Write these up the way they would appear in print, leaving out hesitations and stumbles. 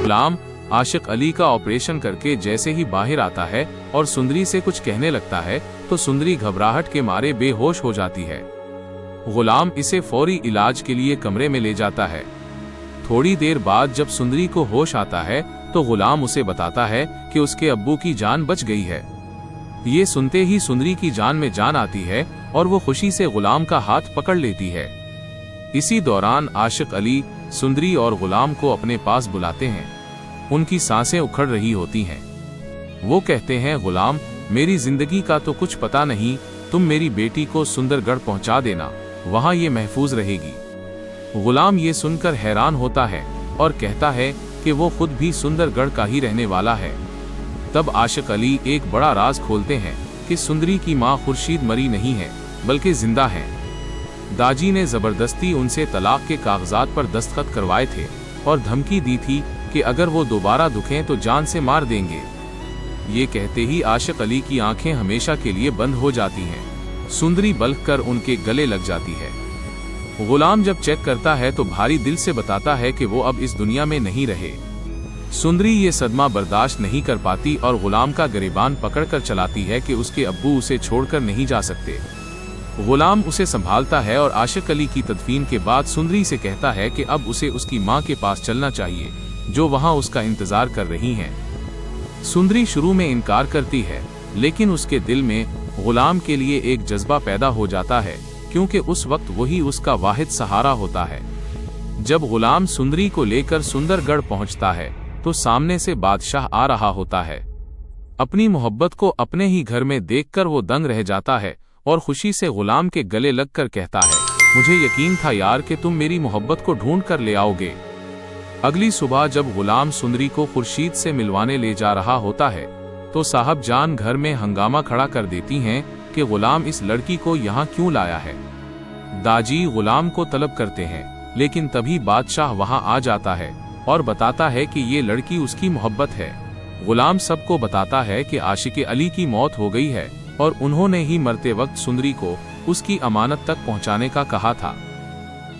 गुलाम आशिक अली का ऑपरेशन करके जैसे ही बाहर आता है और सुंदरी से कुछ कहने लगता है तो सुंदरी घबराहट के मारे बेहोश हो जाती है। गुलाम इसे फौरी इलाज के लिए कमरे में ले जाता है। थोड़ी देर बाद जब सुंदरी को होश आता है तो गुलाम उसे बताता है कि उसके अब्बू की जान बच गई है। ये सुनते ही सुंदरी की जान में जान आती है और वो खुशी से गुलाम का हाथ पकड़ लेती है। इसी दौरान आशिक अली सुंदरी और गुलाम को अपने पास बुलाते हैं। उनकी सांसें उखड़ रही होती हैं। वो कहते हैं, गुलाम, मेरी जिंदगी का तो कुछ पता नहीं, तुम मेरी बेटी को सुंदरगढ़ पहुंचा देना, वहां ये महफूज रहेगी। गुलाम ये सुनकर हैरान होता है और कहता है कि वो खुद भी सुंदरगढ़ का ही रहने वाला है। तब आशिक अली एक बड़ा राज खोलते हैं कि सुंदरी की मां खुर्शीद मरी नहीं है बल्कि जिंदा है। दाजी ने जबरदस्ती उनसे तलाक के कागजात पर दस्तखत करवाए थे और धमकी दी थी कि अगर वो दोबारा दुखें तो जान से मार देंगे। ये कहते ही आशिक अली की आंखें हमेशा के लिए बंद हो जाती हैं। सुंदरी बल्क कर उनके गले लग जाती है। गुलाम जब चेक करता है तो भारी दिल से बताता है कि वो अब इस दुनिया में नहीं रहे। सुंदरी ये सदमा बर्दाश्त नहीं कर पाती और गुलाम का गिरेबान पकड़कर चलाती है कि उसके अब्बू उसे छोड़कर नहीं जा सकते। गुलाम उसे संभालता है और आशिक अली की तदफीन के बाद सुंदरी से कहता है कि अब उसे उसकी मां के पास चलना चाहिए, जो वहां उसका इंतजार कर रही हैं। सुंदरी शुरू में इनकार करती है, लेकिन उसके दिल में गुलाम के लिए एक जज्बा पैदा हो जाता है, क्योंकि उस वक्त वही उसका वाहिद सहारा होता है। जब गुलाम सुंदरी को लेकर सुंदरगढ़ पहुंचता है तो सामने से बादशाह आ रहा होता है। अपनी मोहब्बत को अपने ही घर में देखकर वो दंग रह जाता है और खुशी से गुलाम के गले लगकर कहता है, मुझे यकीन था यार कि तुम मेरी मोहब्बत को ढूंढ कर ले आओगे। अगली सुबह जब गुलाम सुंदरी को खुर्शीद से मिलवाने ले जा रहा होता है तो साहब जान घर में हंगामा खड़ा कर देती हैं कि गुलाम इस लड़की को यहाँ क्यों लाया है। दाजी गुलाम को तलब करते हैं, लेकिन तभी बादशाह वहां आ जाता है और बताता है कि ये लड़की उसकी मोहब्बत है। गुलाम सबको बताता है कि आशिक अली की मौत हो गई है और उन्होंने ही मरते वक्त सुंदरी को उसकी अमानत तक पहुंचाने का कहा था।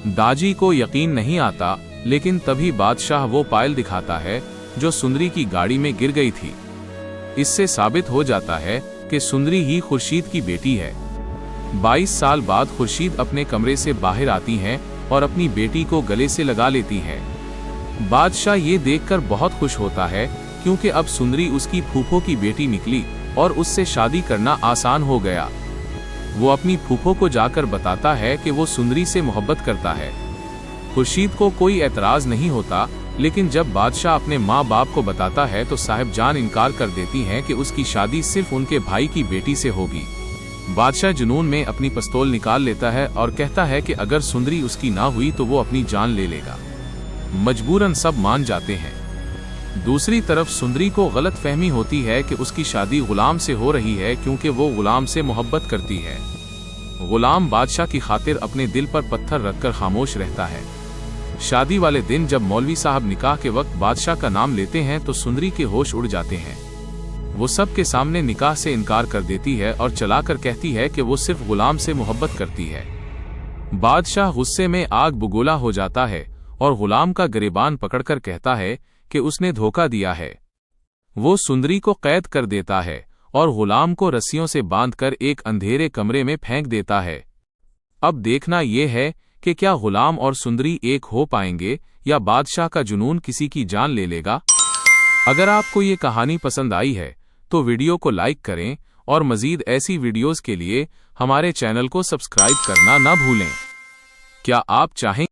दाजी को यकीन नहीं आता, लेकिन तभी बादशाह वो पायल दिखाता है जो सुंदरी की गाड़ी में गिर गई थी। इससे साबित हो जाता है कि सुंदरी ही खुर्शीद की बेटी है। 22 साल बाद खुर्शीद अपने कमरे से बाहर आती हैं और अपनी बेटी को गले से लगा लेती हैं। बादशाह ये देखकर बहुत खुश होता है, क्योंकि अब सुंदरी उसकी फूफो की बेटी निकली और उससे शादी करना आसान हो गया। वो अपनी फूफो को जाकर बताता है कि वो सुंदरी से मोहब्बत करता है। खुर्शीद को कोई एतराज नहीं होता, लेकिन जब बादशाह अपने माँ बाप को बताता है तो साहिब जान इनकार कर देती हैं कि उसकी शादी सिर्फ उनके भाई की बेटी से होगी। बादशाह जुनून में अपनी पिस्तौल निकाल लेता है और कहता है कि अगर सुंदरी उसकी ना हुई तो वो अपनी जान ले लेगा। मजबूरन सब मान जाते हैं। दूसरी तरफ सुंदरी को गलत फहमी होती है कि उसकी शादी गुलाम से हो रही है, क्योंकि वो गुलाम से मोहब्बत करती है। गुलाम बादशाह की खातिर अपने दिल पर पत्थर रखकर खामोश रहता है। शादी वाले दिन जब मौलवी साहब निकाह के वक्त बादशाह का नाम लेते हैं तो सुंदरी के होश उड़ जाते हैं। वो सब के सामने निकाह से इनकार कर देती है और चलाकर कहती है कि वो सिर्फ गुलाम से मोहब्बत करती है। बादशाह गुस्से में आग बबूला हो जाता है और गुलाम का गिरेबान पकड़कर कहता है कि उसने धोखा दिया है। वो सुंदरी को कैद कर देता है और गुलाम को रस्सियों से बांधकर एक अंधेरे कमरे में फेंक देता है। अब देखना यह है कि क्या गुलाम और सुंदरी एक हो पाएंगे या बादशाह का जुनून किसी की जान ले लेगा। अगर आपको ये कहानी पसंद आई है तो वीडियो को लाइक करें और मजीद ऐसी वीडियोस के लिए हमारे चैनल को सब्सक्राइब करना ना भूलें। क्या आप चाहें